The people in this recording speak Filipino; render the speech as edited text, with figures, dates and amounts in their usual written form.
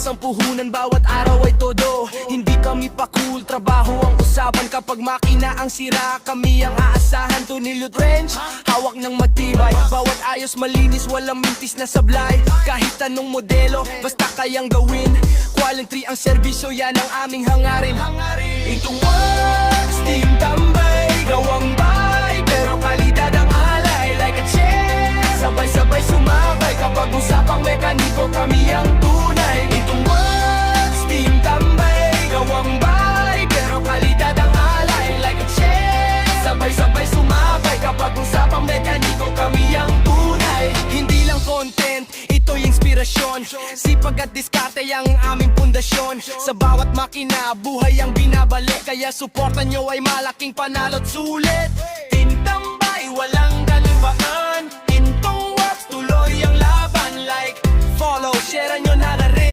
ang puhunan, bawat araw ay todo. Hindi kami pa cool, trabaho ang usapan. Kapag makina ang sira, kami ang aasahan. Tunilyo trench, hawak ng matibay. Bawat ayos malinis, walang mintis na sablay. Kahit anong modelo, basta kayang gawin. Quality ang serbisyo, yan ang aming hangarin. Itong works, team tambay, gawang bay, pero kalidad ang alay. Like a chess, sabay-sabay sumabay. Kapag usapang mekaniko, kami ang tunay. Itong works, team tambay, gawang bay, pero kalidad ang alay. Like a chess, sabay-sabay sumabay. Kapag usapang mekaniko, kami ang tunay. Hindi lang content, ito'y inspirasyon. Sipag at diskarte ang aming pundasyon. Sa bawat makina, buhay ang binabalik. Kaya suporta nyo ay malaking panalo't sulit.